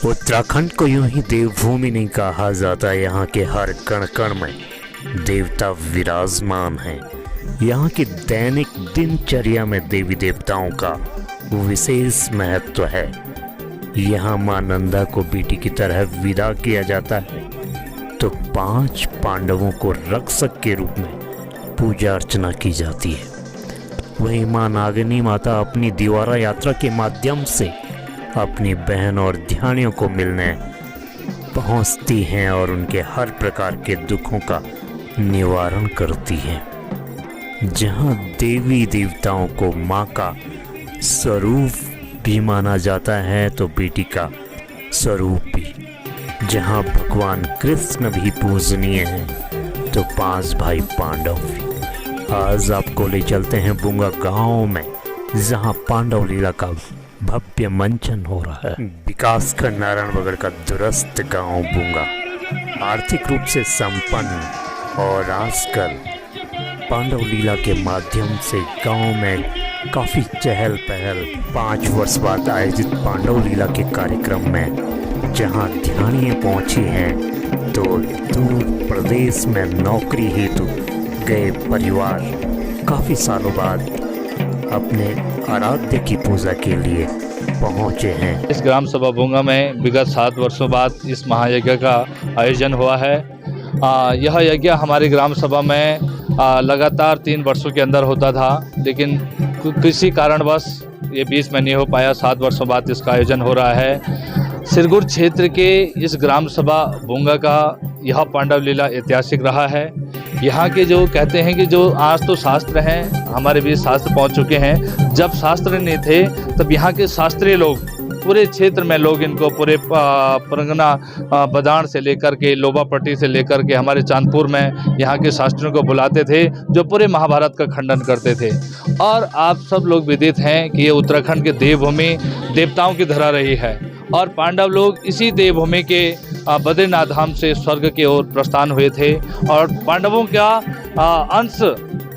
उत्तराखंड को यूं ही देवभूमि नहीं कहा जाता। यहाँ के हर कण कण में देवता विराजमान हैं। यहाँ की दैनिक दिनचर्या में देवी देवताओं का विशेष महत्व है। यहाँ मां नंदा को बेटी की तरह विदा किया जाता है तो 5 पांडवों को रक्षक के रूप में पूजा अर्चना की जाती है। वहीं मां नागिनी माता अपनी द्वारा यात्रा के माध्यम से अपनी बहन और ध्यानियों को मिलने पहुंचती हैं और उनके हर प्रकार के दुखों का निवारण करती हैं। जहां देवी देवताओं को मां का स्वरूप भी माना जाता है तो बेटी का स्वरूप भी। जहां भगवान कृष्ण भी पूजनीय हैं तो 5 भाई पांडव भी। आज आपको ले चलते हैं बुंगा गांव में, जहां पांडव लीला का भव्य मंचन हो रहा है। विकास खंड नारायणगढ़ का दूरस्थ गांव बुंगा आर्थिक रूप से संपन्न और आजकल पांडव लीला के माध्यम से गांव में काफ़ी चहल पहल। 5 वर्ष बाद आयोजित पांडव लीला के कार्यक्रम में जहां ध्यानियाँ पहुंची हैं तो दूर प्रदेश में नौकरी हेतु गए परिवार काफ़ी सालों बाद अपने आराध्य की पूजा के लिए पहुंचे हैं। इस ग्राम सभा बुंगा में विगत 7 वर्षों बाद इस महायज्ञ का आयोजन हुआ है। यह यज्ञ हमारी ग्राम सभा में लगातार 3 वर्षों के अंदर होता था, लेकिन किसी कारणवश ये बीच में नहीं हो पाया। 7 वर्षों बाद इसका आयोजन हो रहा है। सिरगुर क्षेत्र के इस ग्राम सभा बुंगा का यह पांडव लीला ऐतिहासिक रहा है। यहाँ के जो कहते हैं कि जो आज तो शास्त्र हैं, हमारे बीच शास्त्र पहुँच चुके हैं। जब शास्त्र नहीं थे तब यहाँ के शास्त्रीय लोग पूरे क्षेत्र में लोग इनको पूरे परगना बदान से लेकर के लोबापट्टी से लेकर के हमारे चांदपुर में यहाँ के शास्त्रियों को बुलाते थे जो पूरे महाभारत का खंडन करते थे। और आप सब लोग विदित हैं कि ये उत्तराखंड के देवभूमि देवताओं की धरा रही है और पांडव लोग इसी देवभूमि के बद्रीनाथ धाम से स्वर्ग की ओर प्रस्थान हुए थे और पांडवों का अंश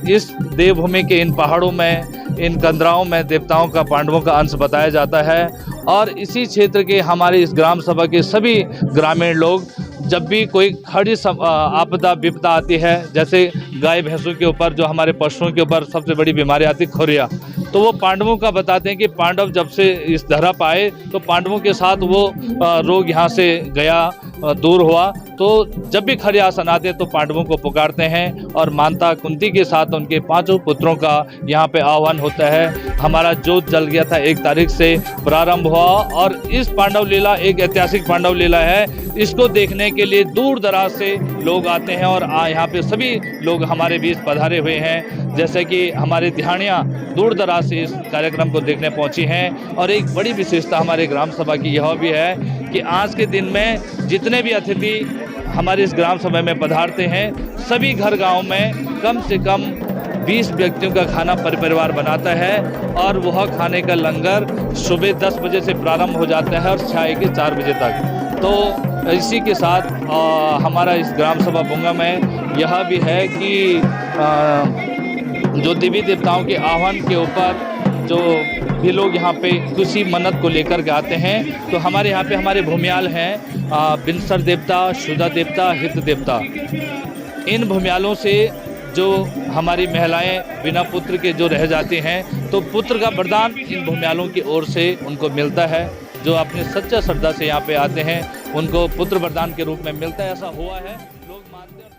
इस देवभूमि के इन पहाड़ों में, इन कंदराओं में देवताओं का, पांडवों का अंश बताया जाता है। और इसी क्षेत्र के हमारे इस ग्राम सभा के सभी ग्रामीण लोग जब भी कोई खड़ी आपदा विपदा आती है, जैसे गाय भैंसों के ऊपर, जो हमारे पशुओं के ऊपर सबसे बड़ी बीमारी आती है खोरिया, तो वो पांडवों का बताते हैं कि पांडव जब से इस धरा पाए तो पांडवों के साथ वो रोग यहाँ से गया, दूर हुआ। तो जब भी खड़े आसन आते तो पांडवों को पुकारते हैं और माता कुंती के साथ उनके 5 पुत्रों का यहाँ पे आह्वान होता है। हमारा जोत जल गया था 1 तारीख से प्रारंभ हुआ और इस पांडव लीला एक ऐतिहासिक पांडव लीला है। इसको देखने के लिए दूर दराज से लोग आते हैं और यहाँ पे सभी लोग हमारे बीच पधारे हुए हैं। जैसे कि हमारे ध्यानियाँ दूर दराज से इस कार्यक्रम को देखने पहुँची हैं। और एक बड़ी विशेषता हमारे ग्राम सभा की यह भी है कि आज के दिन में जितने भी अतिथि हमारे इस ग्राम सभा में पधारते हैं, सभी घर गांव में कम से कम 20 व्यक्तियों का खाना परिवार बनाता है और वह खाने का लंगर सुबह 10 बजे से प्रारंभ हो जाता है और शाम के 4 बजे तक। तो इसी के साथ हमारा इस ग्राम सभा बुंगा में यह भी है कि जो देवी देवताओं के आह्वान के ऊपर जो भी लोग यहाँ पे किसी मन्नत को लेकर के आते हैं, तो हमारे यहाँ पे हमारे भूमियाल हैं बिनसर देवता, शुदा देवता, हित देवता। इन भूमियालों से जो हमारी महिलाएं बिना पुत्र के जो रह जाती हैं, तो पुत्र का वरदान इन भूमियालों की ओर से उनको मिलता है। जो अपने सच्चा श्रद्धा से यहाँ पे आते हैं उनको पुत्र वरदान के रूप में मिलता है। ऐसा हुआ है, लोग मानते हैं।